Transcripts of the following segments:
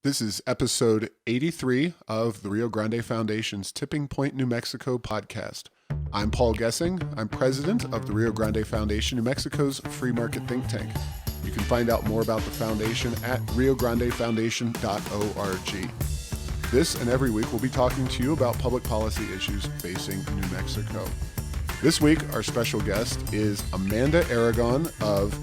This is episode 83 of the Rio Grande Foundation's Tipping Point, New Mexico podcast. I'm Paul Gessing. I'm president of the Rio Grande Foundation, New Mexico's free market think tank. You can find out more about the foundation at riograndefoundation.org. This and every week we'll be talking to you about public policy issues facing New Mexico. This week, our special guest is Amanda Aragon of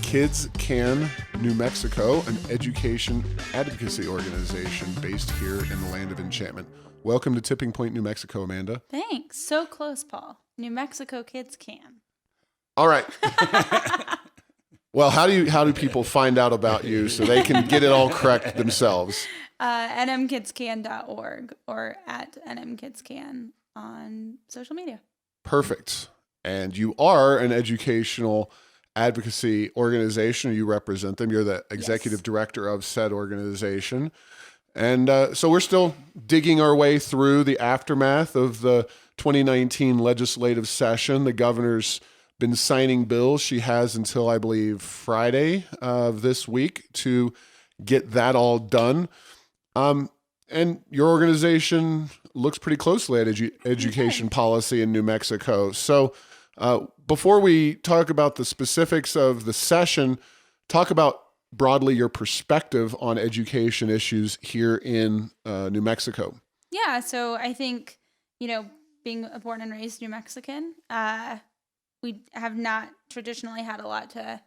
Kids Can New Mexico, an education advocacy organization based here in the land of enchantment. Welcome to Tipping Point, New Mexico, Amanda. Thanks. So close, Paul. New Mexico kids can. All right. Well, how do people find out about you so they can get it all correct themselves? nmkidscan.org or at nmkidscan on social media. Perfect. And you are an educational advocacy organization. You represent them. You're the executive director of said organization. And so we're still digging our way through the aftermath of the 2019 legislative session. The governor's been signing bills. She has until, I believe, Friday of this week to get that all done. And your organization looks pretty closely at education policy in New Mexico. So before we talk about the specifics of the session, talk about broadly your perspective on education issues here in New Mexico. Yeah, so I think, being a born and raised New Mexican, we have not traditionally had a lot to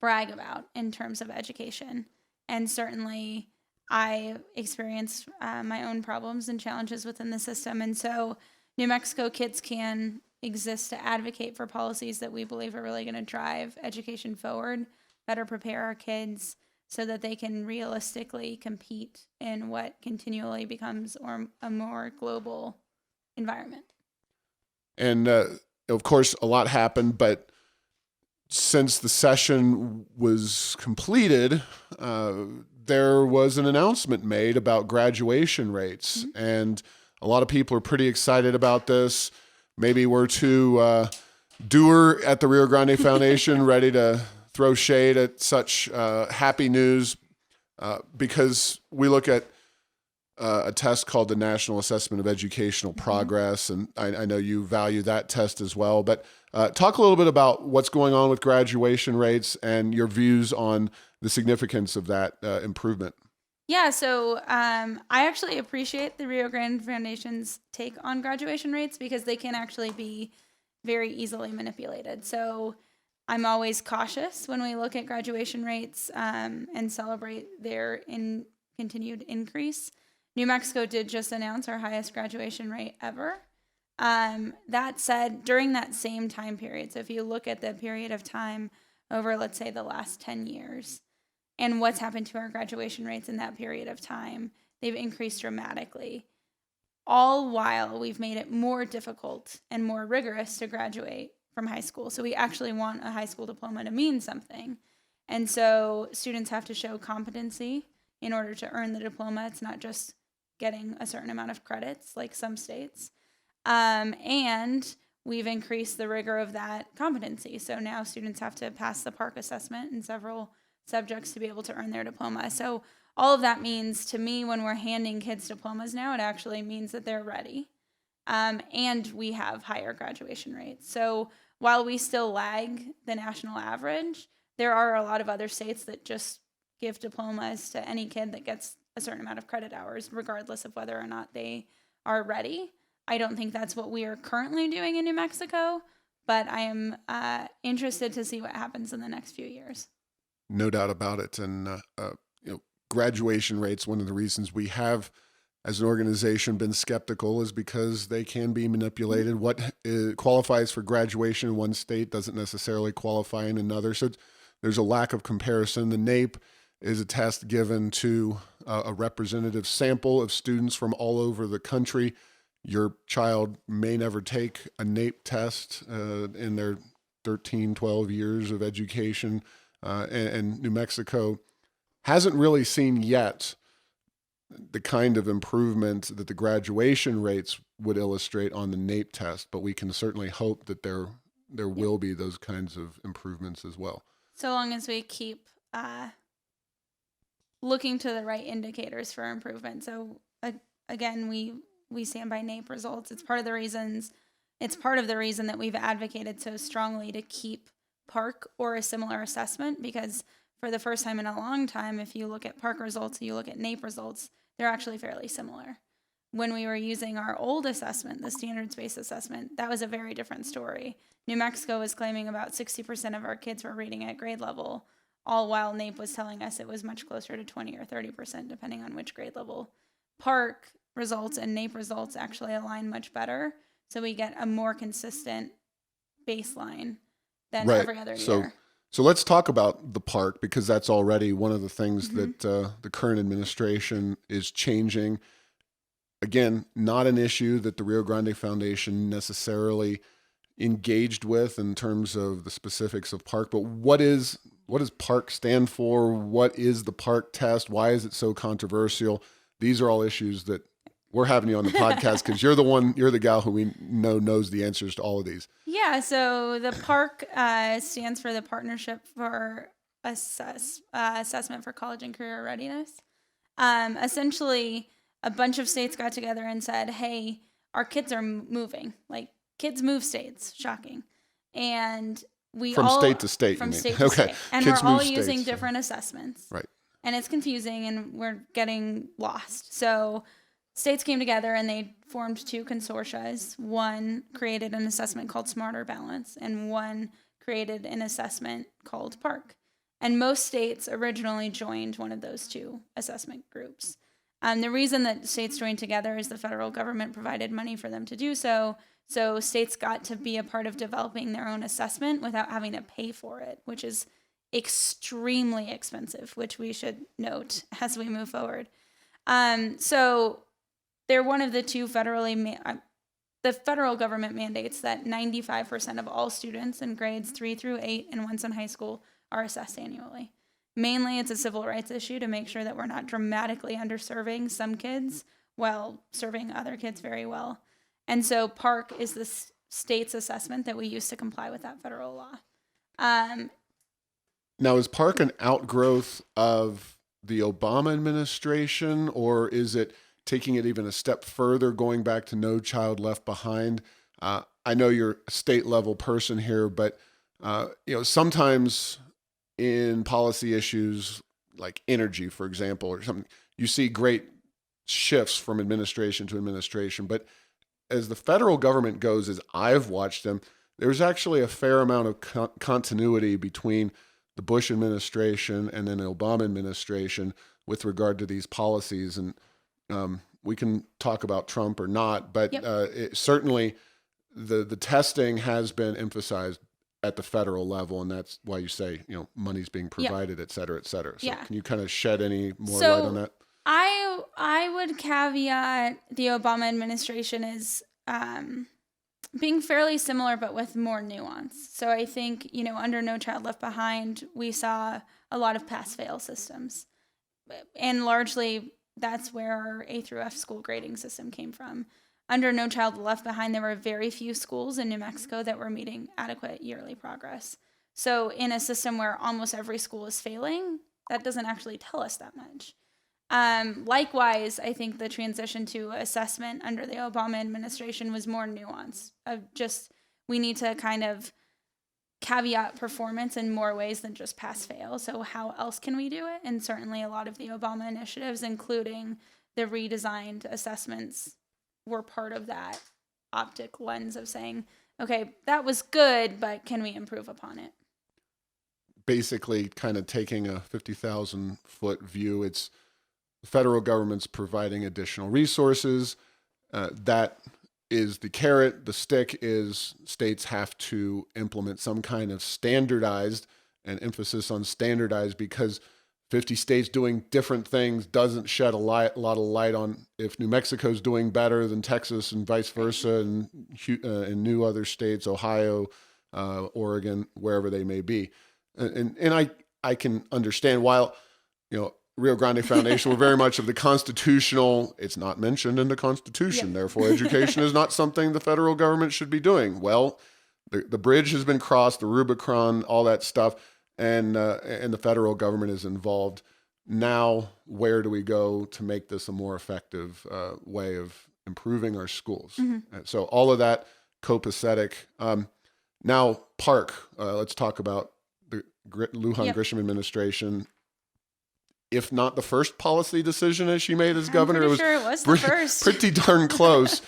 brag about in terms of education. And certainly I experienced my own problems and challenges within the system. And so New Mexico Kids Can exist to advocate for policies that we believe are really going to drive education forward, better prepare our kids so that they can realistically compete in what continually becomes a more global environment. And of course, a lot happened, but since the session was completed, there was an announcement made about graduation rates. Mm-hmm. And a lot of people are pretty excited about this. Maybe we're too doer at the Rio Grande Foundation, ready to throw shade at such happy news because we look at a test called the National Assessment of Educational Progress, and I know you value that test as well. But talk a little bit about what's going on with graduation rates and your views on the significance of that improvement. Yeah, so I actually appreciate the Rio Grande Foundation's take on graduation rates because they can actually be very easily manipulated. So I'm always cautious when we look at graduation rates and celebrate their continued increase. New Mexico did just announce our highest graduation rate ever. That said, during that same time period, so if you look at the period of time over, let's say, the last 10 years, and what's happened to our graduation rates in that period of time, they've increased dramatically. All while we've made it more difficult and more rigorous to graduate from high school. So we actually want a high school diploma to mean something. And so students have to show competency in order to earn the diploma. It's not just getting a certain amount of credits like some states. And we've increased the rigor of that competency. So now students have to pass the PARCC assessment in several subjects to be able to earn their diploma. So all of that means to me when we're handing kids diplomas now, it actually means that they're ready. And we have higher graduation rates. So while we still lag the national average, there are a lot of other states that just give diplomas to any kid that gets a certain amount of credit hours, regardless of whether or not they are ready. I don't think that's what we are currently doing in New Mexico, but I am interested to see what happens in the next few years. No doubt about it. And graduation rates, one of the reasons we have, as an organization, been skeptical is because they can be manipulated. What qualifies for graduation in one state doesn't necessarily qualify in another. So there's a lack of comparison. The NAEP is a test given to a representative sample of students from all over the country. Your child may never take a NAEP test in their 13, 12 years of education. And New Mexico hasn't really seen yet the kind of improvement that the graduation rates would illustrate on the NAEP test, but we can certainly hope that there will be those kinds of improvements as well. So long as we keep looking to the right indicators for improvement. So again, we stand by NAEP results. It's part of the reason that we've advocated so strongly to keep PARC or a similar assessment, because for the first time in a long time, if you look at PARC results, you look at NAEP results, they're actually fairly similar. When we were using our old assessment, the standards-based assessment, that was a very different story. New Mexico was claiming about 60% of our kids were reading at grade level, all while NAEP was telling us it was much closer to 20 or 30%, depending on which grade level. PARC results and NAEP results actually align much better, so we get a more consistent baseline than every other year. So let's talk about the PARC, because that's already one of the things that the current administration is changing. Again, not an issue that the Rio Grande Foundation necessarily engaged with in terms of the specifics of PARC, but what does PARC stand for? What is the PARC test? Why is it so controversial? These are all issues that we're having you on the podcast because you're the gal who we know knows the answers to all of these. Yeah, so the PARC stands for the Partnership for Assessment for College and Career Readiness. Essentially, a bunch of states got together and said, hey, our kids are moving. Like, kids move states. Shocking. And from state to state. From state to state. And kids we're all using different assessments. Right. And it's confusing, and we're getting lost. So states came together and they formed two consortia. One created an assessment called Smarter Balance, and one created an assessment called PARC. And most states originally joined one of those two assessment groups. The reason that states joined together is the federal government provided money for them to do so. So states got to be a part of developing their own assessment without having to pay for it, which is extremely expensive, which we should note as we move forward. So they're one of the two the federal government mandates that 95% of all students in grades 3 through 8 and once in high school are assessed annually. Mainly, it's a civil rights issue to make sure that we're not dramatically underserving some kids while serving other kids very well. And so PARC is the state's assessment that we use to comply with that federal law. Now, is PARC an outgrowth of the Obama administration, or is it taking it even a step further, going back to No Child Left Behind? I know you're a state-level person here, but sometimes in policy issues like energy, for example, or something, you see great shifts from administration to administration. But as the federal government goes, as I've watched them, there's actually a fair amount of continuity between the Bush administration and then the Obama administration with regard to these policies. And we can talk about Trump or not, but certainly the testing has been emphasized at the federal level, and that's why you say, money's being provided, et cetera, et cetera. So can you kind of shed any more light on that? I would caveat the Obama administration as being fairly similar, but with more nuance. So I think, under No Child Left Behind, we saw a lot of pass-fail systems. And largely, that's where our A through F school grading system came from. Under No Child Left Behind, there were very few schools in New Mexico that were meeting adequate yearly progress. So in a system where almost every school is failing, that doesn't actually tell us that much. Likewise, I think the transition to assessment under the Obama administration was more nuanced. We need to kind of caveat performance in more ways than just pass-fail. So how else can we do it? And certainly a lot of the Obama initiatives, including the redesigned assessments, were part of that optic lens of saying, okay, that was good, but can we improve upon it? Basically, kind of taking a 50,000-foot view, it's the federal government's providing additional resources. That is the carrot. The stick is states have to implement some kind of standardized, and emphasis on standardized, because 50 states doing different things doesn't shed a lot of light on if New Mexico's doing better than Texas and vice versa, and new other states, Ohio, Oregon, wherever they may be. And I can understand, while, Rio Grande Foundation, we're very much of the constitutional, it's not mentioned in the Constitution, therefore education is not something the federal government should be doing. Well, the bridge has been crossed, the Rubicon, all that stuff, and the federal government is involved now where do we go to make this a more effective way of improving our schools? So all of that copacetic. Now, Park, let's talk about the Lujan Yep. Grisham administration. If not the first policy decision as she made as I'm governor, pretty it was sure it was the first. pretty darn close.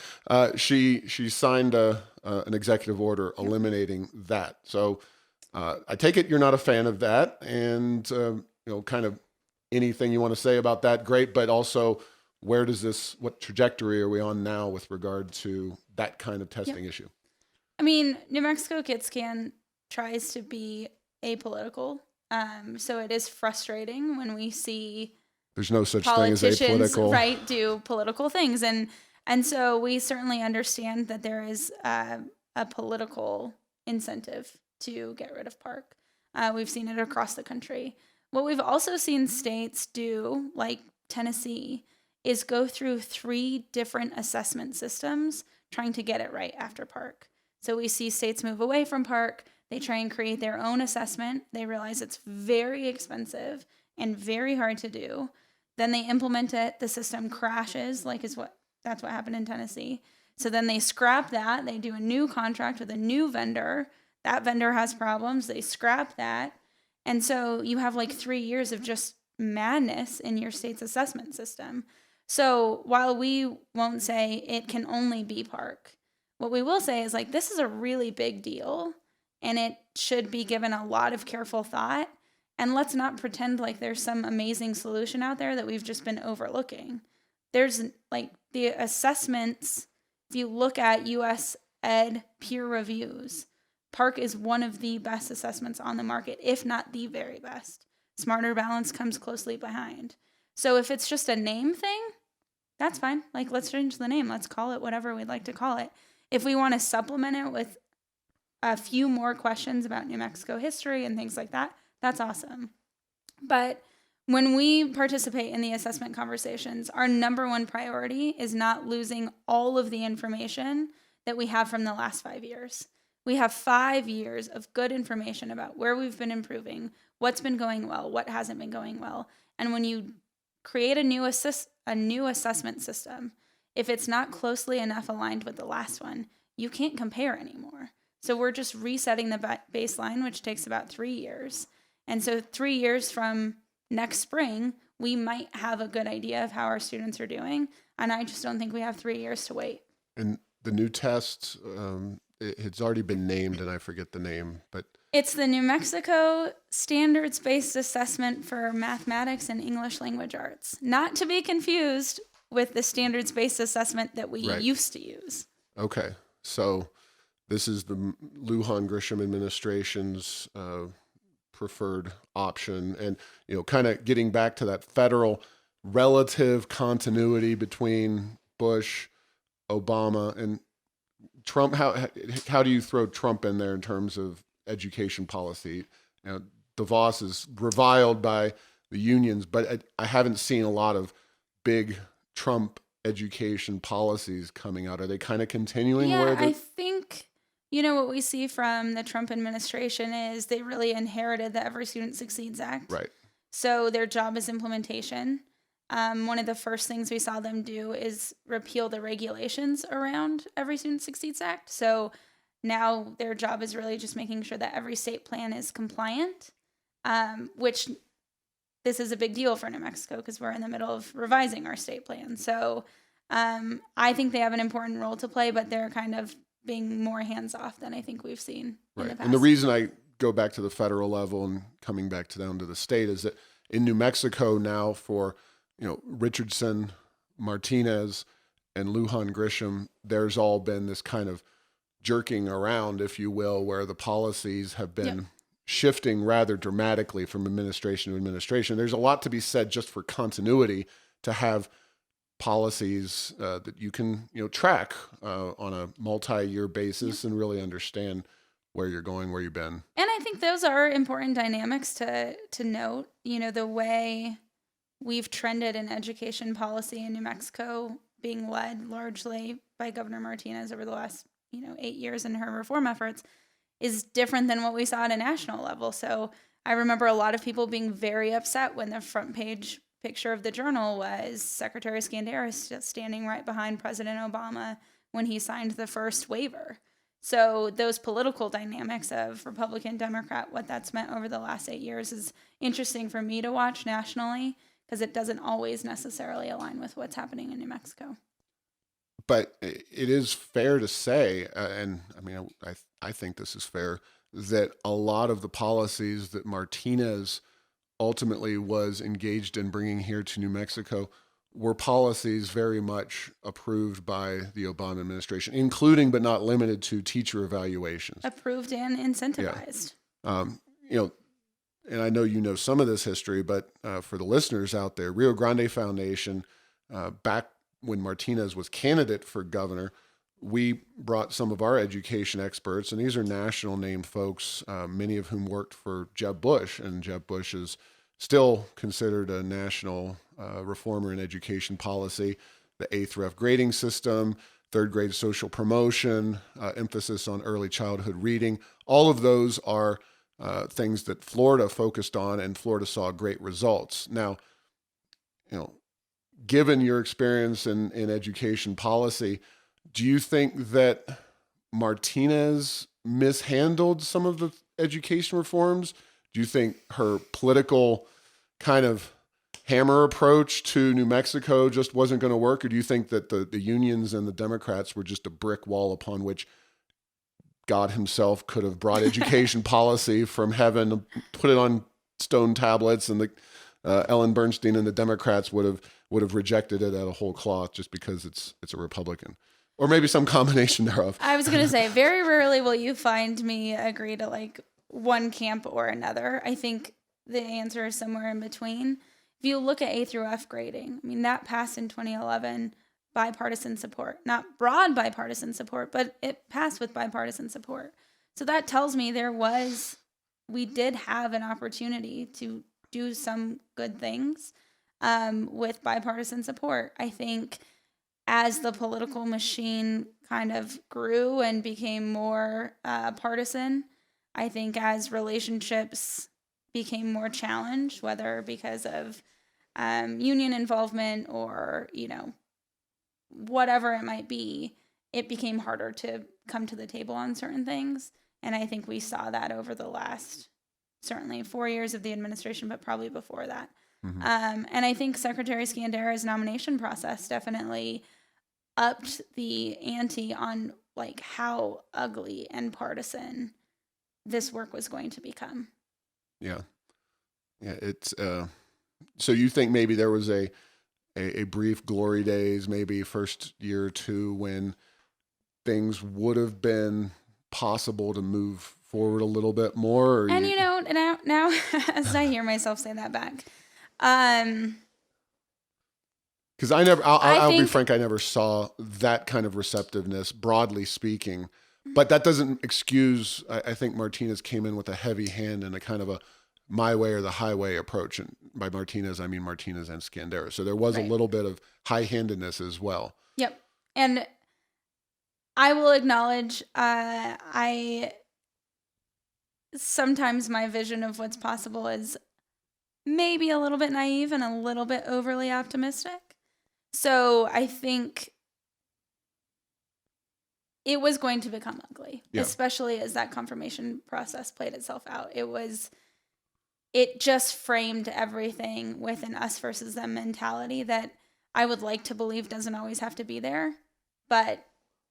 She signed an executive order eliminating that. So I take it you're not a fan of that, and kind of anything you want to say about that, great. But also, what trajectory are we on now with regard to that kind of testing issue? I mean, New Mexico Kids Can tries to be apolitical. So it is frustrating when we see There's no such thing as politicians, apolitical. right, do political things. And so we certainly understand that there is a political incentive to get rid of Park. We've seen it across the country. What we've also seen states do, like Tennessee, is go through 3 different assessment systems trying to get it right after Park. So we see states move away from Park. They try and create their own assessment. They realize it's very expensive and very hard to do. Then they implement it. The system crashes, that's what happened in Tennessee. So then they scrap that. They do a new contract with a new vendor. That vendor has problems. They scrap that. And so you have like 3 years of just madness in your state's assessment system. So while we won't say it can only be Park, what we will say is like, this is a really big deal and it should be given a lot of careful thought. And let's not pretend like there's some amazing solution out there that we've just been overlooking. There's like the assessments, if you look at US Ed peer reviews, Park is one of the best assessments on the market, if not the very best. Smarter Balance comes closely behind. So if it's just a name thing, that's fine. Like, let's change the name. Let's call it whatever we'd like to call it. If we want to supplement it with a few more questions about New Mexico history and things like that, that's awesome. But when we participate in the assessment conversations, our number one priority is not losing all of the information that we have from the last 5 years. We have 5 years of good information about where we've been improving, what's been going well, what hasn't been going well. And when you create a new assessment system, if it's not closely enough aligned with the last one, you can't compare anymore. So we're just resetting the baseline, which takes about 3 years. And so 3 years from next spring, we might have a good idea of how our students are doing. And I just don't think we have 3 years to wait. And the new test, it's already been named, and I forget the name, but it's the New Mexico Standards-Based Assessment for Mathematics and English Language Arts. Not to be confused with the standards-based assessment that we used to use. Okay. So this is the Lujan Grisham administration's preferred option. And, kind of getting back to that federal relative continuity between Bush, Obama, and Trump. How do you throw Trump in there in terms of education policy? DeVos is reviled by the unions, but I haven't seen a lot of big Trump education policies coming out. Are they kind of continuing? I think, what we see from the Trump administration is they really inherited the Every Student Succeeds Act. Right. So their job is implementation. One of the first things we saw them do is repeal the regulations around Every Student Succeeds Act. So now their job is really just making sure that every state plan is compliant, which this is a big deal for New Mexico because we're in the middle of revising our state plan. So I think they have an important role to play, but they're kind of being more hands-off than I think we've seen in the past. And the reason I go back to the federal level and coming back down to the state is that in New Mexico now for Richardson, Martinez, and Lujan Grisham, there's all been this kind of jerking around, if you will, where the policies have been shifting rather dramatically from administration to administration. There's a lot to be said just for continuity to have policies that you can track on a multi-year basis and really understand where you're going, where you've been. And I think those are important dynamics to note. The way we've trended in education policy in New Mexico being led largely by Governor Martinez over the last 8 years in her reform efforts is different than what we saw at a national level. So I remember a lot of people being very upset when the front page picture of the Journal was Secretary Scandaris standing right behind President Obama when he signed the first waiver. So those political dynamics of Republican, Democrat, what that's meant over the last 8 years is interesting for me to watch nationally, because it doesn't always necessarily align with what's happening in New Mexico. But it is fair to say, and I mean, I think this is fair, that a lot of the policies that Martinez ultimately was engaged in bringing here to New Mexico were policies very much approved by the Obama administration, including but not limited to teacher evaluations. Approved and incentivized. Yeah. And I know you know some of this history, but for the listeners out there, Rio Grande Foundation, back when Martinez was candidate for governor, we brought some of our education experts, and these are national name folks, many of whom worked for Jeb Bush, and Jeb Bush is still considered a national reformer in education policy. The A through F grading system, third grade social promotion, emphasis on early childhood reading, all of those are things that Florida focused on, and Florida saw great results. Now, given your experience in education policy, do you think that Martinez mishandled some of the education reforms? Do you think her political kind of hammer approach to New Mexico just wasn't going to work? Or do you think that the unions and the Democrats were just a brick wall upon which God himself could have brought education policy from heaven, put it on stone tablets, and Ellen Bernstein and the Democrats would have rejected it at a whole cloth just because it's a Republican? Or maybe some combination thereof. I was going to say, very rarely will you find me agree to like one camp or another. I think the answer is somewhere in between. If you look at A through F grading, I mean, that passed in 2011, bipartisan support. Not broad bipartisan support, but it passed with bipartisan support. So that tells me we did have an opportunity to do some good things with bipartisan support. I think as the political machine kind of grew and became more partisan, I think as relationships became more challenged, whether because of union involvement or, whatever it might be, it became harder to come to the table on certain things. And I think we saw that over the last, certainly 4 years of the administration, but probably before that. Mm-hmm. And I think Secretary Scandera's nomination process definitely upped the ante on like how ugly and partisan this work was going to become. Yeah. It's so you think maybe there was a brief glory days, maybe first year or two, when things would have been possible to move forward a little bit more? And now as I hear myself say that back, because I'll be frank, I never saw that kind of receptiveness, broadly speaking. But that doesn't excuse, I think Martinez came in with a heavy hand and a kind of a my way or the highway approach. And by Martinez, I mean Martinez and Scandera. So there was a little bit of high-handedness as well. Yep. And I will acknowledge, sometimes my vision of what's possible is maybe a little bit naive and a little bit overly optimistic. So I think it was going to become ugly, especially as that confirmation process played itself out. It just framed everything with an us versus them mentality that I would like to believe doesn't always have to be there, but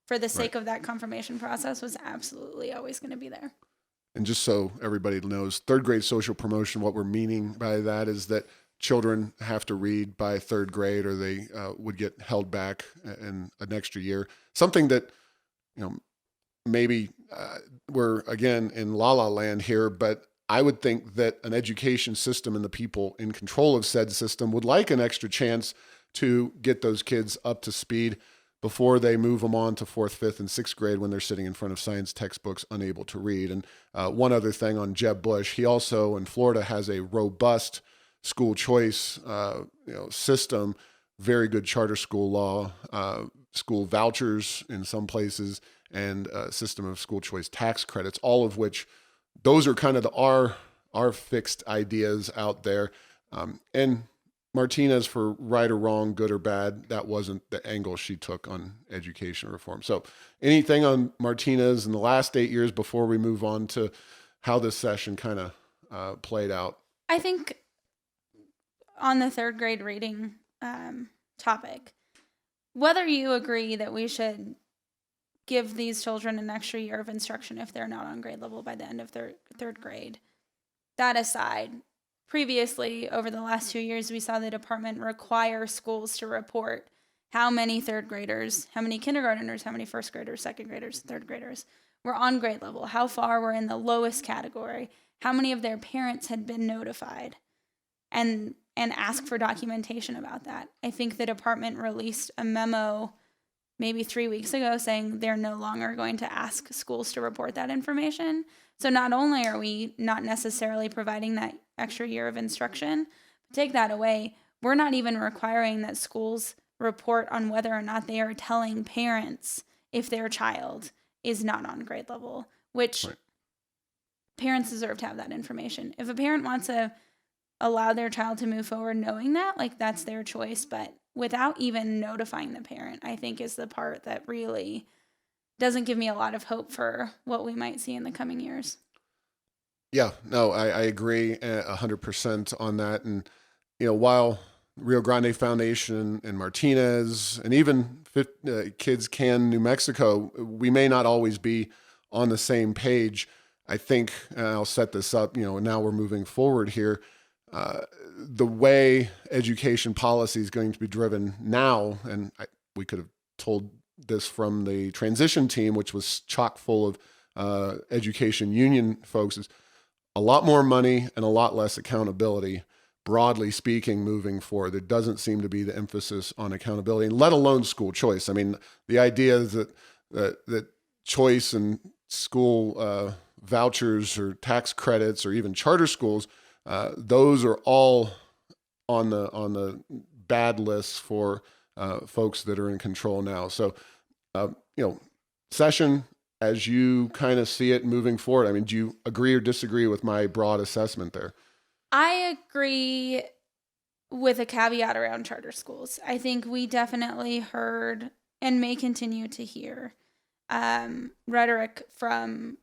for the sake of that confirmation process was absolutely always going to be there. And just so everybody knows, third grade social promotion, what we're meaning by that is that children have to read by third grade or they would get held back in an extra year. Something that, maybe we're again in la la land here, but I would think that an education system and the people in control of said system would like an extra chance to get those kids up to speed before they move them on to fourth, fifth, and sixth grade when they're sitting in front of science textbooks unable to read. And one other thing on Jeb Bush, he also in Florida has a robust school choice system, very good charter school law, school vouchers in some places, and a system of school choice tax credits, all of which those are kind of our our fixed ideas out there. And Martinez, for right or wrong, good or bad, that wasn't the angle she took on education reform. So anything on Martinez in the last 8 years before we move on to how this session kind of played out? I think on the third grade reading topic, whether you agree that we should give these children an extra year of instruction if they're not on grade level by the end of third grade, that aside, previously, over the last 2 years, we saw the department require schools to report how many third graders, how many kindergarteners, how many first graders, second graders, third graders were on grade level, how far were in the lowest category, how many of their parents had been notified, and ask for documentation about that. I think the department released a memo maybe 3 weeks ago saying they're no longer going to ask schools to report that information. So not only are we not necessarily providing that extra year of instruction, take that away, we're not even requiring that schools report on whether or not they are telling parents if their child is not on grade level, which Right. Parents deserve to have that information. If a parent wants to allow their child to move forward knowing that, like, that's their choice, but without even notifying the parent, I think is the part that really doesn't give me a lot of hope for what we might see in the coming years. Yeah, no, I agree 100% on that. And, while Rio Grande Foundation and Martinez and even Kids Can New Mexico, we may not always be on the same page. I think, and I'll set this up, now we're moving forward here. The way education policy is going to be driven now, and we could have told this from the transition team, which was chock full of education union folks, is a lot more money and a lot less accountability, broadly speaking, moving forward. There doesn't seem to be the emphasis on accountability, let alone school choice. I mean, the idea is that choice and school vouchers or tax credits or even charter schools, those are all on the bad list for folks that are in control now. So, session, as you kind of see it moving forward, I mean, do you agree or disagree with my broad assessment there? I agree with a caveat around charter schools. I think we definitely heard and may continue to hear rhetoric from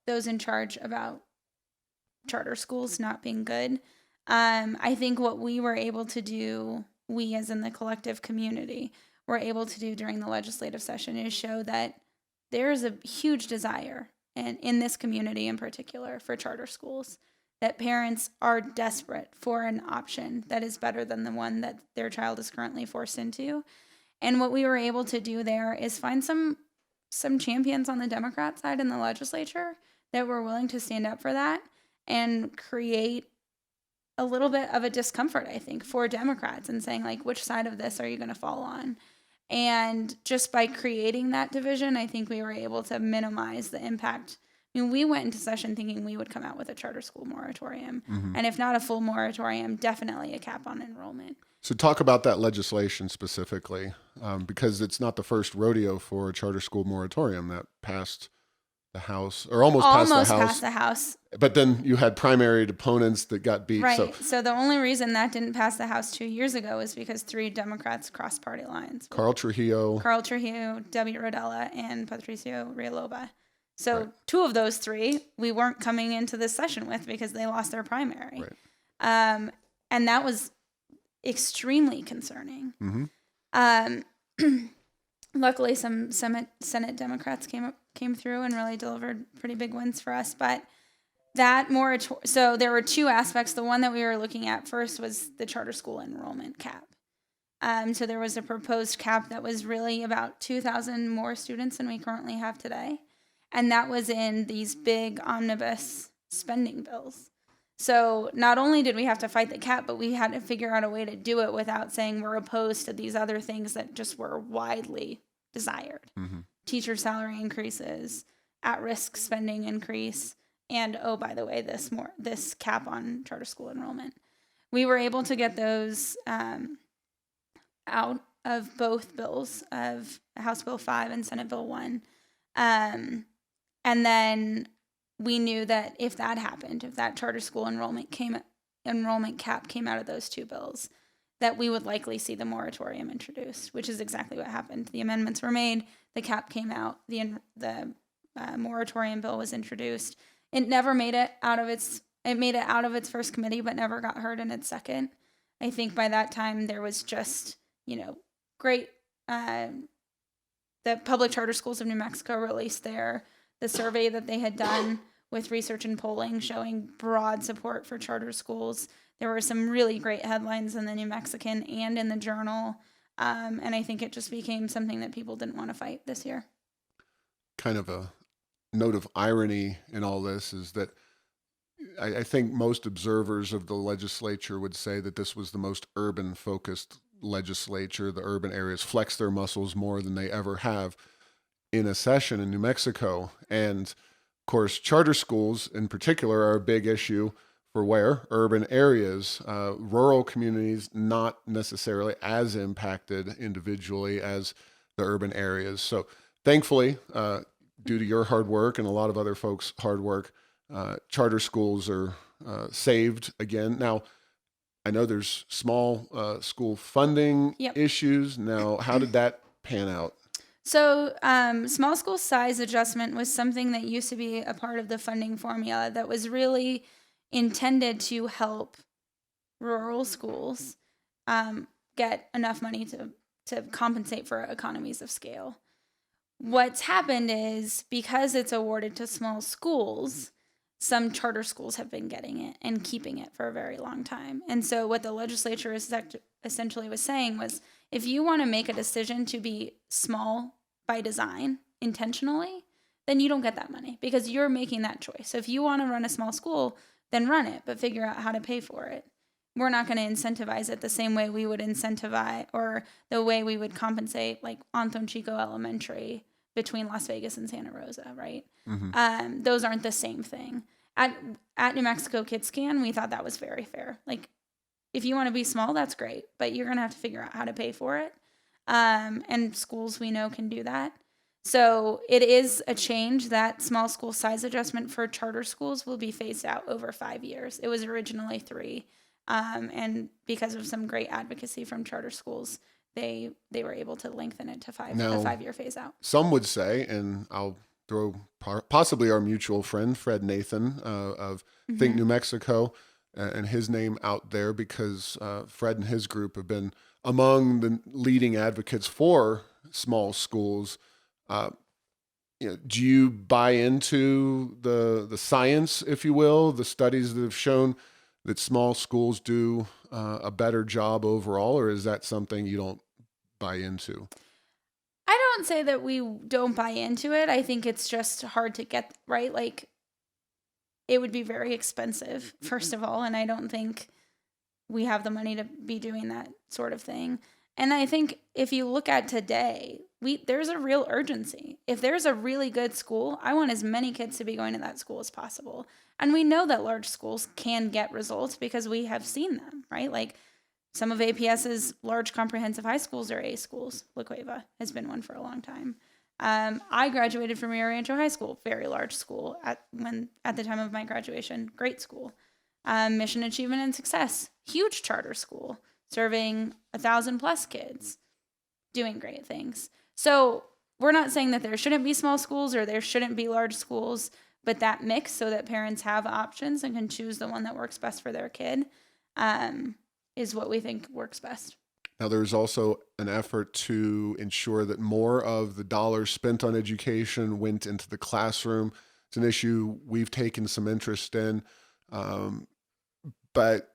those in charge about charter schools not being good. I think what we were able to do, we as in the collective community, were able to do during the legislative session is show that there is a huge desire, and in this community in particular, for charter schools, that parents are desperate for an option that is better than the one that their child is currently forced into. And what we were able to do there is find some champions on the Democrat side in the legislature that were willing to stand up for that and create a little bit of a discomfort, I think, for Democrats and saying, like, which side of this are you going to fall on? And just by creating that division, I think we were able to minimize the impact. I mean, we went into session thinking we would come out with a charter school moratorium. Mm-hmm. And if not a full moratorium, definitely a cap on enrollment. So talk about that legislation specifically, because it's not the first rodeo for a charter school moratorium that passed the House, or almost passed the House. But then you had primary opponents that got beat. Right. So the only reason that didn't pass the House 2 years ago is because 3 Democrats crossed party lines. Carl Trujillo, Debbie Rodella, and Patricio Villalobos. So 2 of those 3 we weren't coming into this session with because they lost their primary. Right. And that was extremely concerning. Mm-hmm. Luckily, some Senate Democrats came through and really delivered pretty big wins for us. But that moratorium, so there were 2 aspects. The one that we were looking at first was the charter school enrollment cap. So there was a proposed cap that was really about 2,000 more students than we currently have today. And that was in these big omnibus spending bills. So not only did we have to fight the cap, but we had to figure out a way to do it without saying we're opposed to these other things that just were widely desired. Mm-hmm. Teacher salary increases, at-risk spending increase, and, oh, by the way, this cap on charter school enrollment. We were able to get those out of both bills, of House Bill 5 and Senate Bill 1. And then we knew that if that happened, if that charter school enrollment cap came out of those two bills, that we would likely see the moratorium introduced, which is exactly what happened. The amendments were made, the cap came out, the moratorium bill was introduced. It never made it out of its first committee, but never got heard in its second. I think by that time there was just, great. The Public Charter Schools of New Mexico released the survey that they had done with research and polling showing broad support for charter schools. There were some really great headlines in the New Mexican and in the Journal. And I think it just became something that people didn't want to fight this year. Kind of a note of irony in all this is that I think most observers of the legislature would say that this was the most urban-focused legislature. The urban areas flexed their muscles more than they ever have in a session in New Mexico. And of course, charter schools in particular are a big issue for where? Urban areas. Rural communities not necessarily as impacted individually as the urban areas. So thankfully, due to your hard work and a lot of other folks' hard work, charter schools are saved again. Now, I know there's small school funding issues. Now, how did that pan out? So small school size adjustment was something that used to be a part of the funding formula that was really intended to help rural schools get enough money to compensate for economies of scale. What's happened is because it's awarded to small schools, some charter schools have been getting it and keeping it for a very long time. And so what the legislature essentially was saying was, if you want to make a decision to be small by design intentionally, then you don't get that money because you're making that choice. So if you want to run a small school, then run it, but figure out how to pay for it. We're not going to incentivize it the same way we would incentivize or the way we would compensate like Anton Chico Elementary between Las Vegas and Santa Rosa, right? Mm-hmm. Those aren't the same thing. At New Mexico Kids Can, we thought that was very fair. Like, if you want to be small, that's great, but you're going to have to figure out how to pay for it. And schools we know can do that. So it is a change that small school size adjustment for charter schools will be phased out over 5 years. It was originally 3. And because of some great advocacy from charter schools, they were able to lengthen it to 5, a 5-year phase out. Some would say, and I'll throw possibly our mutual friend, Fred Nathan of Think New Mexico, and his name out there because Fred and his group have been among the leading advocates for small schools. Do you buy into the science, if you will, the studies that have shown that small schools do a better job overall, or is that something you don't buy into? I don't say that we don't buy into it. I think it's just hard to get right. Like, it would be very expensive, first of all, and I don't think we have the money to be doing that sort of thing. And I think if you look at today, there's a real urgency. If there's a really good school, I want as many kids to be going to that school as possible. And we know that large schools can get results because we have seen them, right? Like, some of APS's large comprehensive high schools are A schools. La Cueva has been one for a long time. I graduated from Rio Rancho High School, very large school at the time of my graduation, great school. Mission Achievement and Success, huge charter school, serving 1,000+ kids, doing great things. So we're not saying that there shouldn't be small schools or there shouldn't be large schools, but that mix so that parents have options and can choose the one that works best for their kid is what we think works best. Now, there's also an effort to ensure that more of the dollars spent on education went into the classroom. It's an issue we've taken some interest in, but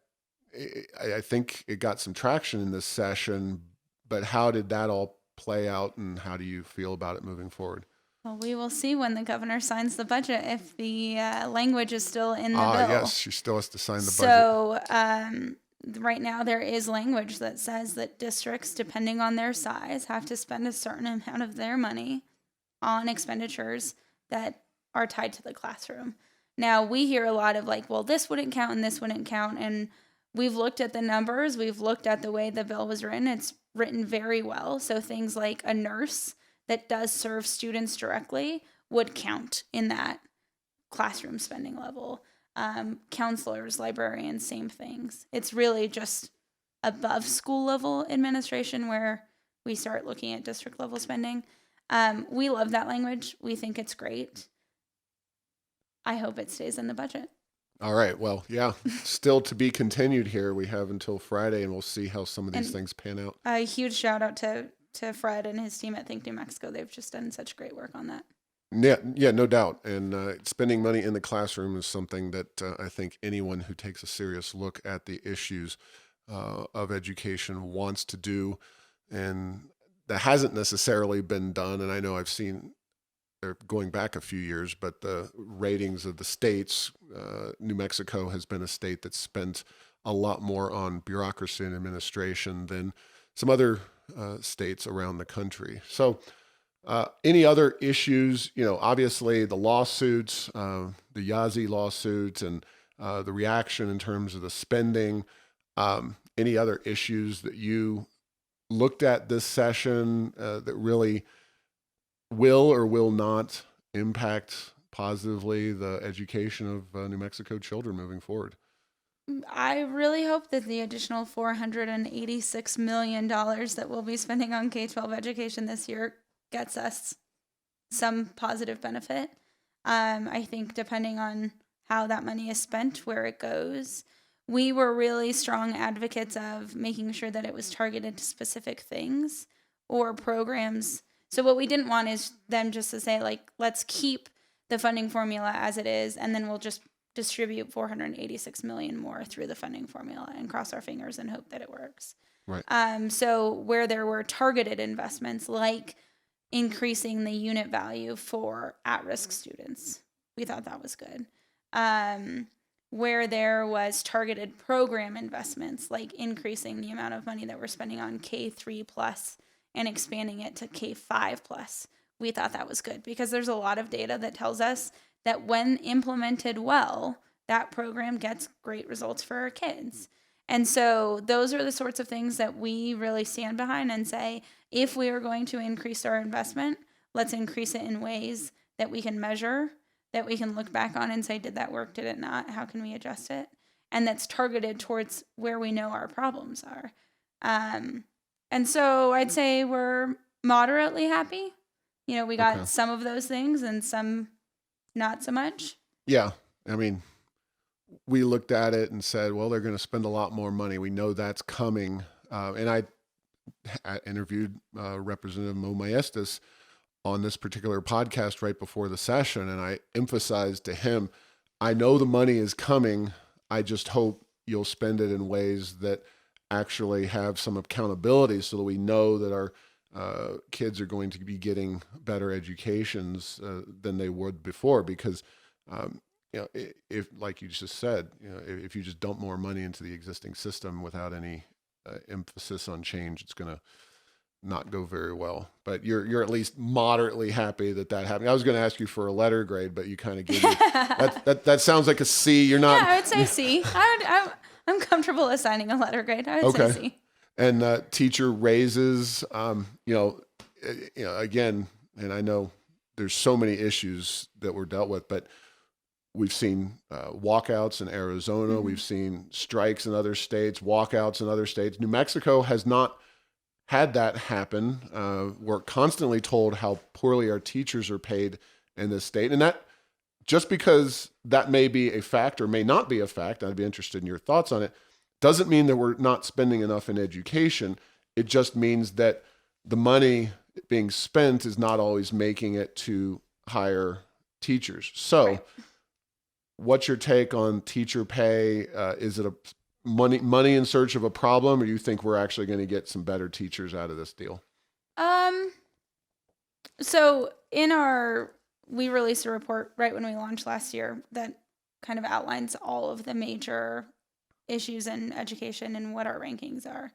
I think it got some traction in this session. But how did that all play out, and how do you feel about it moving forward? Well, we will see when the governor signs the budget if the language is still in the bill. Yes, she still has to sign the budget. So right now there is language that says that districts, depending on their size, have to spend a certain amount of their money on expenditures that are tied to the classroom. Now, we hear a lot of like, well, this wouldn't count and this wouldn't count. And we've looked at the numbers. We've looked at the way the bill was written. It's written very well. So things like a nurse that does serve students directly would count in that classroom spending level. Counselors, librarians, same things. It's really just above school level administration where we start looking at district level spending. We love that language. We think it's great. I hope it stays in the budget. All right. Well, yeah, still to be continued here. We have until Friday, and we'll see how some of these things pan out. A huge shout out to Fred and his team at Think New Mexico. They've just done such great work on that. Yeah, no doubt. And spending money in the classroom is something that I think anyone who takes a serious look at the issues of education wants to do. And that hasn't necessarily been done. And I know I've seen, they're going back a few years, but the ratings of the states, New Mexico has been a state that's spent a lot more on bureaucracy and administration than some other states around the country. So any other issues, obviously the lawsuits, the Yazzie lawsuits and the reaction in terms of the spending, any other issues that you looked at this session that really will or will not impact positively the education of New Mexico children moving forward? I really hope that the additional $486 million that we'll be spending on K-12 education this year gets us some positive benefit. I think depending on how that money is spent, where it goes, we were really strong advocates of making sure that it was targeted to specific things or programs. So what we didn't want is them just to say, like, let's keep the funding formula as it is, and then we'll just distribute $486 million more through the funding formula and cross our fingers and hope that it works. Right. So where there were targeted investments, like increasing the unit value for at-risk students, we thought that was good. Where there was targeted program investments, like increasing the amount of money that we're spending on K3 plus and expanding it to K5 plus, we thought that was good because there's a lot of data that tells us that when implemented well, that program gets great results for our kids. And so those are the sorts of things that we really stand behind and say, if we are going to increase our investment, let's increase it in ways that we can measure, that we can look back on and say, did that work? Did it not? How can we adjust it? And that's targeted towards where we know our problems are. And so I'd say we're moderately happy. We got some of those things and some not so much. Yeah. I mean, we looked at it and said, well, they're going to spend a lot more money. We know that's coming. And I interviewed Representative Mo Maestas on this particular podcast right before the session. And I emphasized to him, I know the money is coming. I just hope you'll spend it in ways that actually have some accountability so that we know that our kids are going to be better educations than they would before. Because, if, like you just said, if you just dump more money into the existing system without any emphasis on change, it's going to not go very well. But you're at least moderately happy that happened. I was going to ask you for a letter grade, but you kind of gave me that sounds like a C. You're not. Yeah, I would say C. I'm comfortable assigning a letter grade. I would say C. And teacher raises, again, and I know there's so many issues that were dealt with, but we've seen walkouts in Arizona. Mm-hmm. We've seen strikes in other states, walkouts in other states. New Mexico has not had that happen. We're constantly told how poorly our teachers are paid in this state. And that, just because that may be a fact or may not be a fact, I'd be interested in your thoughts on it, doesn't mean that we're not spending enough in education. It just means that the money being spent is not always making it to hire teachers. So right. What's your take on teacher pay? Is it a money in search of a problem, or do you think we're actually going to get some better teachers out of this deal? So we released a report right when we launched last year that kind of outlines all of the major issues in education and what our rankings are.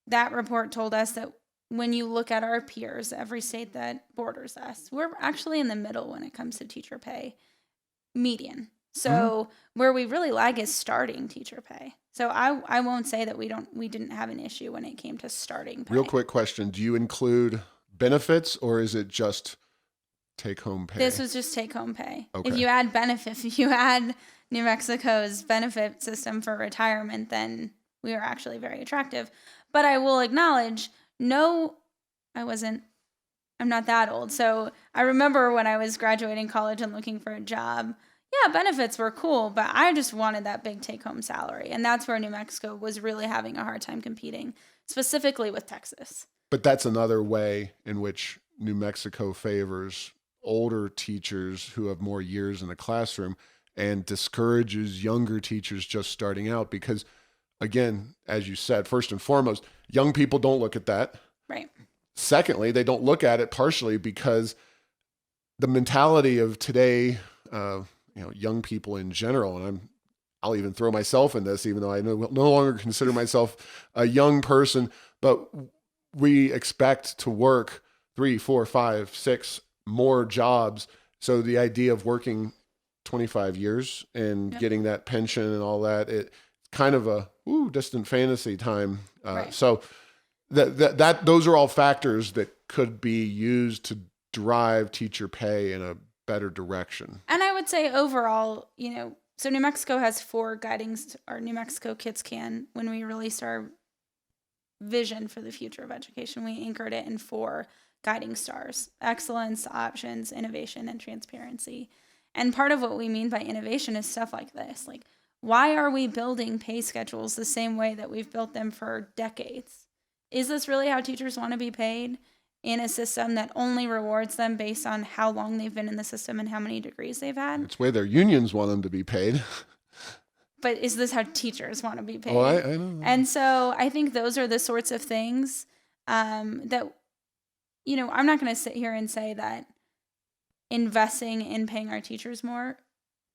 That report told us that when you look at our peers, every state that borders us, we're actually in the middle when it comes to teacher pay median. So where we really lag is starting teacher pay. So I won't say that we didn't have an issue when it came to starting pay. Real quick question. Do you include benefits, or is it just take home pay? This was just take home pay. Okay. If you add benefits, if you add New Mexico's benefit system for retirement, then we were actually very attractive. But I will acknowledge, no, I'm not that old. So I remember when I was graduating college and looking for a job, yeah, benefits were cool, but I just wanted that big take-home salary. And that's where New Mexico was really having a hard time competing, specifically with Texas. But that's another way in which New Mexico favors older teachers who have more years in the classroom and discourages younger teachers just starting out because, again, as you said, first and foremost, young people don't look at that. Right. Secondly, they don't look at it partially because the mentality of today, young people in general, and I'll even throw myself in this, even though I no longer consider myself a young person, but we expect to work 3, 4, 5, 6 more jobs. So the idea of working 25 years and getting that pension and all that, it's kind of a distant fantasy time. Right. So that those are all factors that could be used to drive teacher pay in a better direction. And I would say overall, so New Mexico has 4 or New Mexico Kids Can. When we released our vision for the future of education, we anchored it in 4 guiding stars: excellence, options, innovation, and transparency. And part of what we mean by innovation is stuff like this. Like, why are we building pay schedules the same way that we've built them for decades? Is this really how teachers want to be paid in a system that only rewards them based on how long they've been in the system and how many degrees they've had? It's the way their unions want them to be paid. But is this how teachers want to be paid? Oh, I don't know. And so I think those are the sorts of things that, I'm not going to sit here and say that investing in paying our teachers more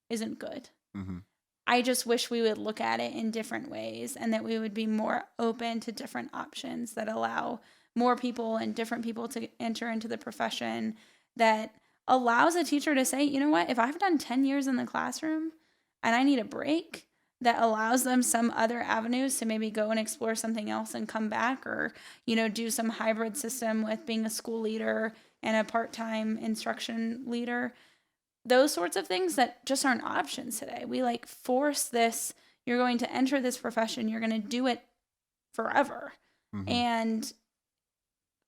isn't good. Mm-hmm. I just wish we would look at it in different ways and that we would be more open to different options that allow more people and different people to enter into the profession, that allows a teacher to say, you know what, if I've done 10 years in the classroom and I need a break, that allows them some other avenues to maybe go and explore something else and come back, or, do some hybrid system with being a school leader and a part-time instruction leader. Those sorts of things that just aren't options today. We force this, you're going to enter this profession, you're going to do it forever. Mm-hmm. And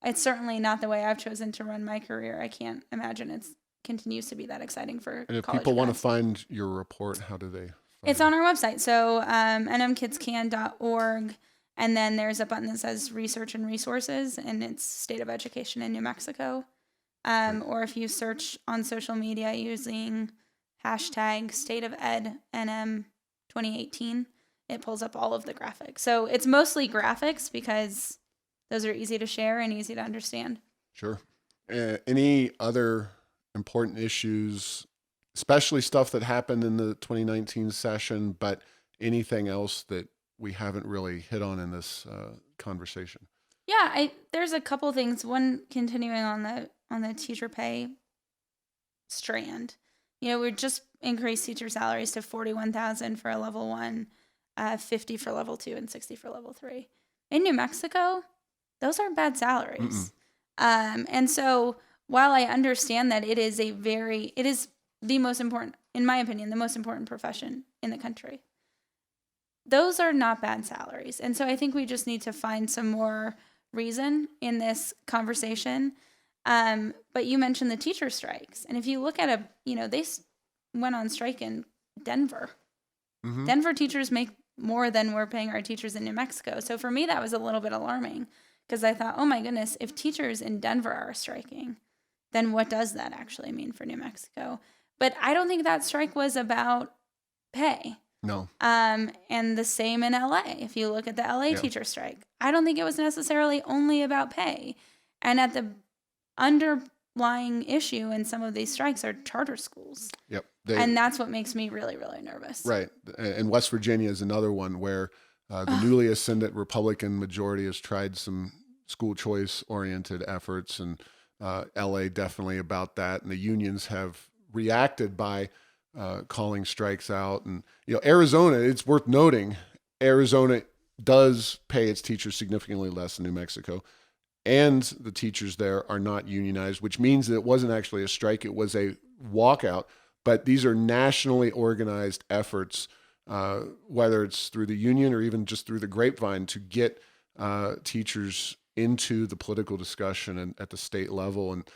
it's certainly not the way I've chosen to run my career. I can't imagine it continues to be that exciting for And if college people want to grads. find your report, how do they find It's on our website. So nmkidscan.org. And then there's a button that says research and resources, and it's state of education in New Mexico. Or if you search on social media using hashtag stateofednm 2018, it pulls up all of the graphics. So it's mostly graphics because those are easy to share and easy to understand. Sure. Any other important issues, especially stuff that happened in the 2019 session, but anything else that we haven't really hit on in this conversation? Yeah, there's a couple things. One, continuing on the teacher pay strand. We just increased teacher salaries to $41,000 for a level 1, $50 for level 2, and $60 for level 3. In New Mexico, those aren't bad salaries. And so while I understand that it is the most important, in my opinion, the most important profession in the country, those are not bad salaries. And so I think we just need to find some more reason in this conversation. But you mentioned the teacher strikes. And if you look at they went on strike in Denver. Mm-hmm. Denver teachers make more than we're paying our teachers in New Mexico. So for me, that was a little bit alarming because I thought, oh my goodness, if teachers in Denver are striking, then what does that actually mean for New Mexico? But I don't think that strike was about pay. No. And the same in LA. If you look at the LA teacher strike, I don't think it was necessarily only about pay. And at the underlying issue in some of these strikes are charter schools. Yep. And that's what makes me really, really nervous. Right. And West Virginia is another one where the newly ascendant Republican majority has tried some school choice oriented efforts, and LA definitely about that. And the unions have reacted by calling strikes out. And, Arizona, it's worth noting, Arizona does pay its teachers significantly less than New Mexico. and the teachers there are not unionized, which means that it wasn't actually a strike. It was a walkout. But these are nationally organized efforts, whether it's through the union or even just through the grapevine, to get teachers into the political discussion and at the state level. And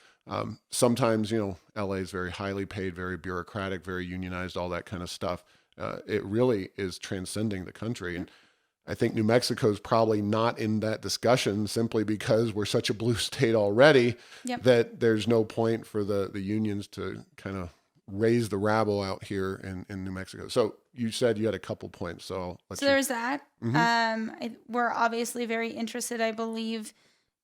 sometimes, LA is very highly paid, very bureaucratic, very unionized, all that kind of stuff. It really is transcending the country. And I think New Mexico is probably not in that discussion simply because we're such a blue state already that there's no point for the unions to kind of raise the rabble out here in New Mexico. So you said you had a couple points. So there's that. We're obviously very interested. I believe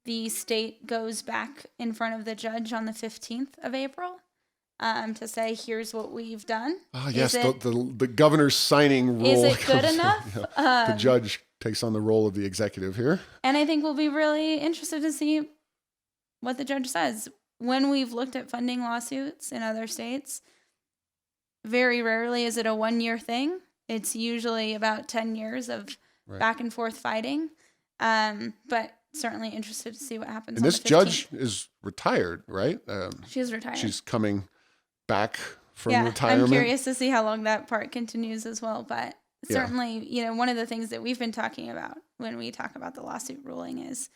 the state goes back in front of the judge on the 15th of April. To say, here's what we've done. Yes, the governor's signing role. Is it good enough? The judge takes on the role of the executive here. And I think we'll be really interested to see what the judge says. When we've looked at funding lawsuits in other states, very rarely is it a 1-year thing. It's usually about 10 years of back and forth fighting. But certainly interested to see what happens. And this judge is retired, right? She's retired. She's coming back from retirement. I'm curious to see how long that part continues as well. But certainly, one of the things that we've been talking about when we talk about the lawsuit ruling is,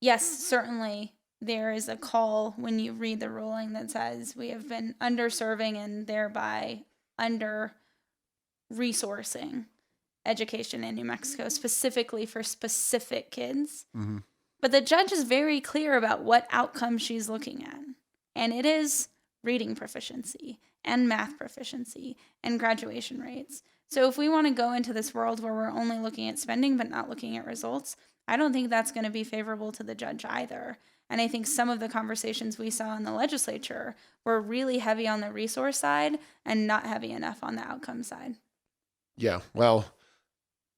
yes, certainly there is a call when you read the ruling that says we have been underserving and thereby under-resourcing education in New Mexico, specifically for specific kids. Mm-hmm. But the judge is very clear about what outcome she's looking at. And it is reading proficiency and math proficiency and graduation rates. So if we want to go into this world where we're only looking at spending but not looking at results, I don't think that's going to be favorable to the judge either. And I think some of the conversations we saw in the legislature were really heavy on the resource side and not heavy enough on the outcome side. Yeah, well,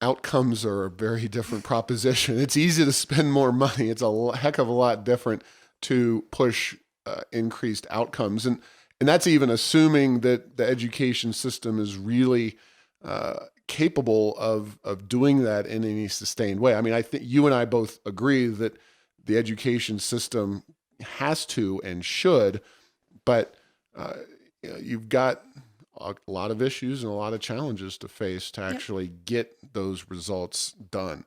outcomes are a very different proposition. It's easy to spend more money. It's a heck of a lot different to push increased outcomes. And that's even assuming that the education system is really capable of doing that in any sustained way. I mean, I think you and I both agree that the education system has to and should, but you've got a lot of issues and a lot of challenges to face to actually get those results done.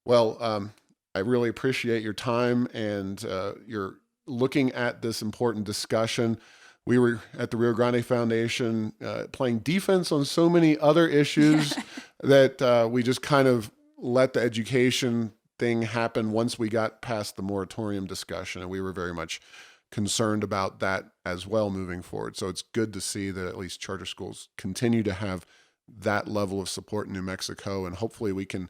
Well, I really appreciate your time and your looking at this important discussion. We were at the Rio Grande Foundation playing defense on so many other issues that we just kind of let the education thing happen once we got past the moratorium discussion. And we were very much concerned about that as well moving forward. So it's good to see that at least charter schools continue to have that level of support in New Mexico. And hopefully we can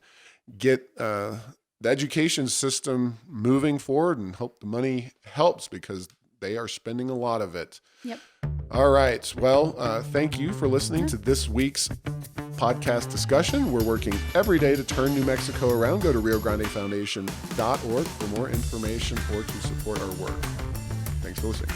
get the education system moving forward and hope the money helps because they are spending a lot of it. Yep. All right. Well, thank you for listening to this week's podcast discussion. We're working every day to turn New Mexico around. Go to riograndefoundation.org for more information or to support our work. Thanks for listening.